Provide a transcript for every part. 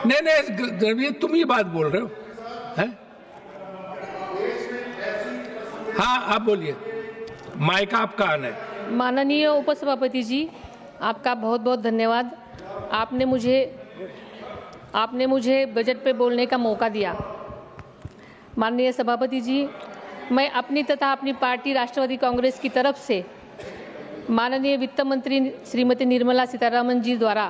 नहीं द्रविड़, तुम ही बात बोल रहे हो हैं? हाँ आप बोलिए, माइक आपका ऑन है। माननीय उपसभापति जी, आपका बहुत बहुत धन्यवाद। आपने मुझे बजट पे बोलने का मौका दिया। माननीय सभापति जी, मैं अपनी तथा अपनी पार्टी राष्ट्रवादी कांग्रेस की तरफ से माननीय वित्त मंत्री श्रीमती निर्मला सीतारमण जी द्वारा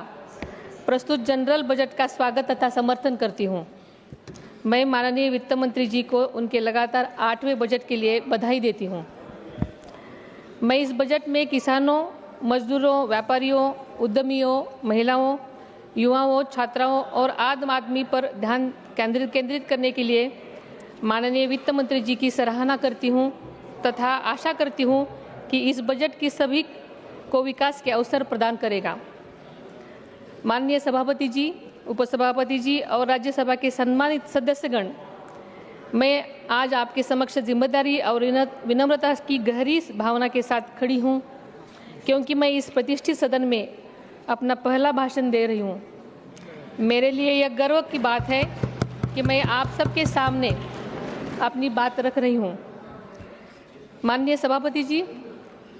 प्रस्तुत जनरल बजट का स्वागत तथा समर्थन करती हूं। मैं माननीय वित्त मंत्री जी को उनके लगातार 8वें बजट के लिए बधाई देती हूं। मैं इस बजट में किसानों, मजदूरों, व्यापारियों, उद्यमियों, महिलाओं, युवाओं, छात्राओं और आम आदमी पर ध्यान केंद्रित करने के लिए माननीय वित्त मंत्री जी की सराहना करती हूं तथा आशा करती हूं कि इस बजट की सभी को विकास के अवसर प्रदान करेगा। माननीय सभापति जी, उपसभापति जी और राज्यसभा के सम्मानित सदस्यगण, मैं आज आपके समक्ष जिम्मेदारी और विनम्रता की गहरी भावना के साथ खड़ी हूं, क्योंकि मैं इस प्रतिष्ठित सदन में अपना पहला भाषण दे रही हूं। मेरे लिए यह गर्व की बात है कि मैं आप सबके सामने अपनी बात रख रही हूं। माननीय सभापति जी,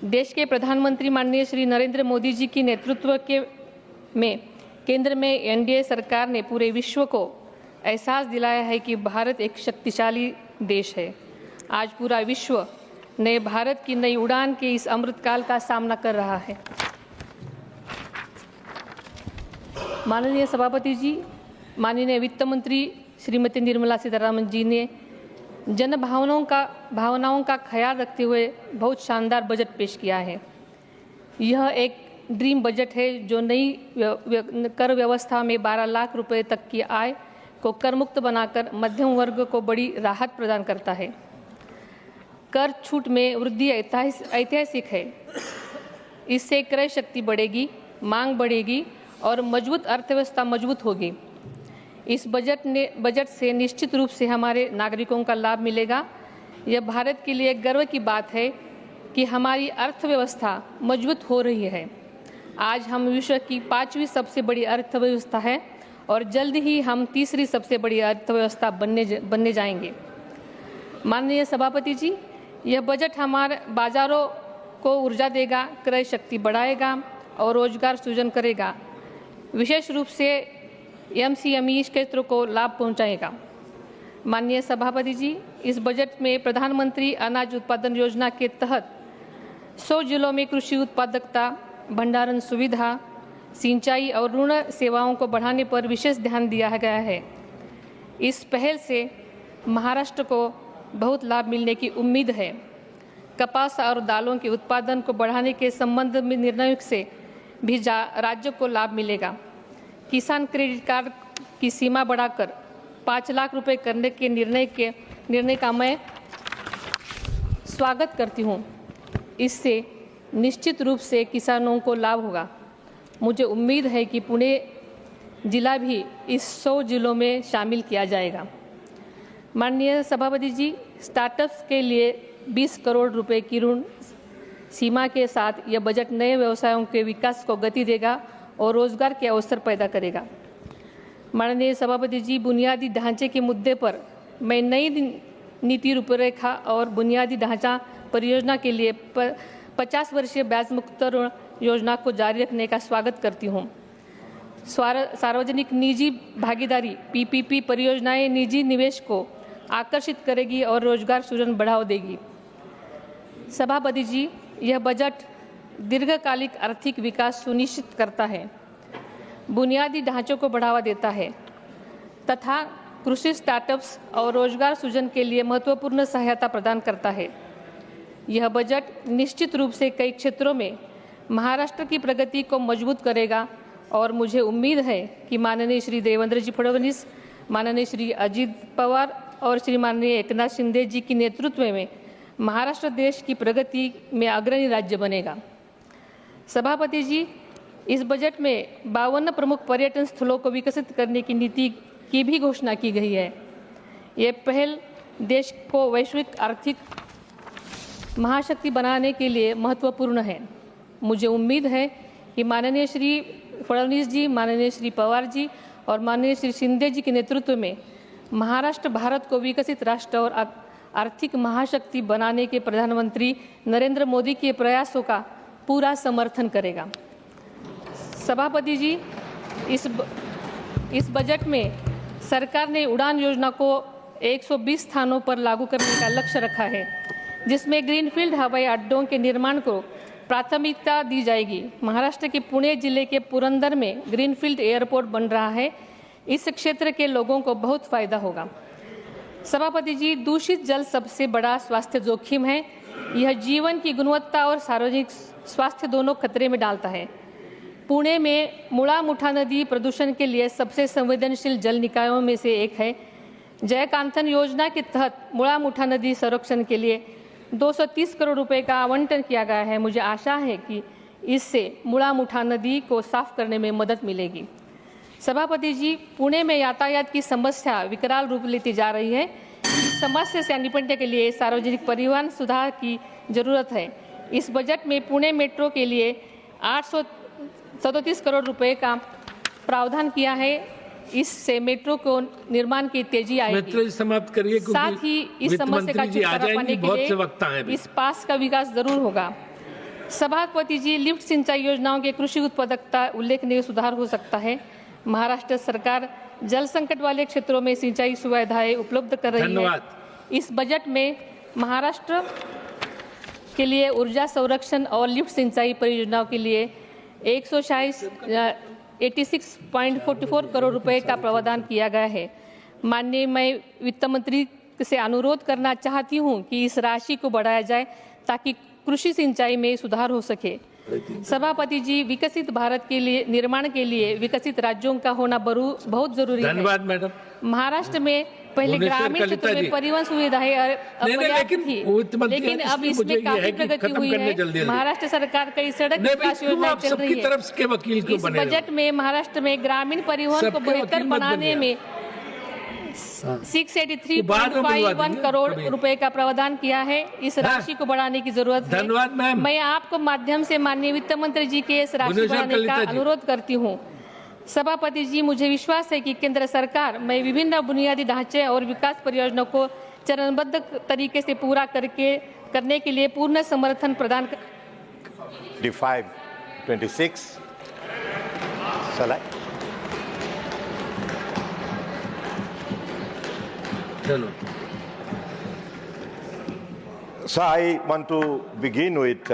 देश के प्रधानमंत्री माननीय श्री नरेंद्र मोदी जी की नेतृत्व में केंद्र में एनडीए सरकार ने पूरे विश्व को एहसास दिलाया है कि भारत एक शक्तिशाली देश है। आज पूरा विश्व नए भारत की नई उड़ान के इस अमृतकाल का सामना कर रहा है। माननीय सभापति जी, माननीय वित्त मंत्री श्रीमती निर्मला सीतारमण जी ने जन भावनाओं का ख्याल रखते हुए बहुत शानदार बजट पेश किया है। यह एक ड्रीम बजट है जो नई कर व्यवस्था में 12 लाख रुपए तक की आय को कर मुक्त बनाकर मध्यम वर्ग को बड़ी राहत प्रदान करता है। कर छूट में वृद्धि ऐतिहासिक है। इससे क्रय शक्ति बढ़ेगी, मांग बढ़ेगी और मजबूत अर्थव्यवस्था मजबूत होगी। इस बजट से निश्चित रूप से हमारे नागरिकों का लाभ मिलेगा। यह भारत के लिए गर्व की बात है कि हमारी अर्थव्यवस्था मजबूत हो रही है। आज हम विश्व की 5वीं सबसे बड़ी अर्थव्यवस्था है और जल्द ही हम 3री सबसे बड़ी अर्थव्यवस्था बनने जाएंगे। माननीय सभापति जी, यह बजट हमारे बाजारों को ऊर्जा देगा, क्रय शक्ति बढ़ाएगा और रोजगार सृजन करेगा। विशेष रूप से एमएसएमई क्षेत्रों को लाभ पहुंचाएगा। माननीय सभापति जी, इस बजट में प्रधानमंत्री अनाज उत्पादन योजना के तहत 100 जिलों में कृषि उत्पादकता, भंडारण सुविधा, सिंचाई और ऋण सेवाओं को बढ़ाने पर विशेष ध्यान दिया गया है। इस पहल से महाराष्ट्र को बहुत लाभ मिलने की उम्मीद है। कपास और दालों के उत्पादन को बढ़ाने के संबंध में निर्णयों से भी राज्य को लाभ मिलेगा। किसान क्रेडिट कार्ड की सीमा बढ़ाकर 5 लाख रुपए करने के निर्णय का मैं स्वागत करती हूं। इससे निश्चित रूप से किसानों को लाभ होगा। मुझे उम्मीद है कि पुणे जिला भी इस 100 जिलों में शामिल किया जाएगा। माननीय सभापति जी, स्टार्टअप्स के लिए 20 करोड़ रुपए की ऋण सीमा के साथ यह बजट नए व्यवसायों के विकास को गति देगा और रोजगार के अवसर पैदा करेगा। माननीय सभापति जी, बुनियादी ढांचे के मुद्दे पर मैं नई नीति रूपरेखा और बुनियादी ढांचा परियोजना के लिए 50 वर्षीय ब्याज मुक्त ऋण योजना को जारी रखने का स्वागत करती हूँ। सार्वजनिक निजी भागीदारी पीपीपी परियोजनाएं निजी निवेश को आकर्षित करेगी और रोजगार सृजन बढ़ावा देगी। सभापति जी, यह बजट दीर्घकालिक आर्थिक विकास सुनिश्चित करता है, बुनियादी ढांचों को बढ़ावा देता है तथा कृषि स्टार्टअप्स और रोजगार सृजन के लिए महत्वपूर्ण सहायता प्रदान करता है। यह बजट निश्चित रूप से कई क्षेत्रों में महाराष्ट्र की प्रगति को मजबूत करेगा और मुझे उम्मीद है कि माननीय श्री देवेंद्र जी फडणवीस, माननीय श्री अजित पवार और श्री माननीय एकनाथ शिंदे जी के नेतृत्व में महाराष्ट्र देश की प्रगति में अग्रणी राज्य बनेगा। सभापति जी, इस बजट में 52 प्रमुख पर्यटन स्थलों को विकसित करने की नीति की भी घोषणा की गई है। ये पहल देश को वैश्विक आर्थिक महाशक्ति बनाने के लिए महत्वपूर्ण है। मुझे उम्मीद है कि माननीय श्री फडणवीस जी, माननीय श्री पवार जी और माननीय श्री शिंदे जी के नेतृत्व में महाराष्ट्र भारत को विकसित राष्ट्र और आर्थिक महाशक्ति बनाने के प्रधानमंत्री नरेंद्र मोदी के प्रयासों का पूरा समर्थन करेगा। सभापति जी, इस बजट में सरकार ने उड़ान योजना को 120 स्थानों पर लागू करने का लक्ष्य रखा है, जिसमें ग्रीनफील्ड हवाई अड्डों के निर्माण को प्राथमिकता दी जाएगी। महाराष्ट्र के पुणे जिले के पुरंदर में ग्रीनफील्ड एयरपोर्ट बन रहा है। इस क्षेत्र के लोगों को बहुत फायदा होगा। सभापति जी, दूषित जल सबसे बड़ा स्वास्थ्य जोखिम है। यह जीवन की गुणवत्ता और सार्वजनिक स्वास्थ्य दोनों खतरे में डालता है। पुणे में मुळा मुठा नदी प्रदूषण के लिए सबसे संवेदनशील जल निकायों में से एक है। जयकांथन योजना के तहत मुळा मुठा नदी संरक्षण के लिए 230 करोड़ रुपए का आवंटन किया गया है। मुझे आशा है कि इससे मुळा मुठा नदी को साफ करने में मदद मिलेगी। सभापति जी, पुणे में यातायात की समस्या विकराल रूप लेती जा रही है। इस समस्या से निपटने के लिए सार्वजनिक परिवहन सुधार की जरूरत है। इस बजट में पुणे मेट्रो के लिए 837 करोड़ रुपए का प्रावधान किया है। इससे मेट्रो को निर्माण की तेजी आएगी। समाप्त करिए, साथ ही इस समस्या का छुटकारा पाने के लिए इस पास का विकास जरूर होगा। सभापति जी, लिफ्ट सिंचाई योजनाओं के कृषि उत्पादकता उल्लेखनीय सुधार हो सकता है। महाराष्ट्र सरकार जल संकट वाले क्षेत्रों में सिंचाई सुविधाएं उपलब्ध कर रही है। इस बजट में महाराष्ट्र के लिए ऊर्जा संरक्षण और लिफ्ट सिंचाई परियोजनाओं के लिए 86.44 करोड़ रुपए का प्रावधान किया गया है। माननीय, मैं वित्त मंत्री से अनुरोध करना चाहती हूं कि इस राशि को बढ़ाया जाए ताकि कृषि सिंचाई में सुधार हो सके। सभापति जी, विकसित भारत के लिए निर्माण के लिए विकसित राज्यों का होना बहुत जरूरी है। धन्यवाद मैडम। महाराष्ट्र में पहले ग्रामीण क्षेत्रों में परिवहन सुविधाएं अपर्याप्त थी, लेकिन अब इसमें काफी प्रगति हुई है। महाराष्ट्र सरकार कई सड़क विकास योजनाएं चल रही है। इस बजट में महाराष्ट्र में ग्रामीण परिवहन को बेहतर बनाने में 683.51 करोड़ रुपए का प्रावधान किया है। इस राशि को बढ़ाने की जरूरत है। धन्यवाद मैम। मैं आपको माध्यम से माननीय वित्त मंत्री जी के इस राशि बढ़ाने का अनुरोध करती हूँ। सभापति जी, मुझे विश्वास है कि केंद्र सरकार में विभिन्न बुनियादी ढांचे और विकास परियोजनाओं को चरणबद्ध तरीके से पूरा करने के लिए पूर्ण समर्थन प्रदान कर। D526 select. So I want to begin with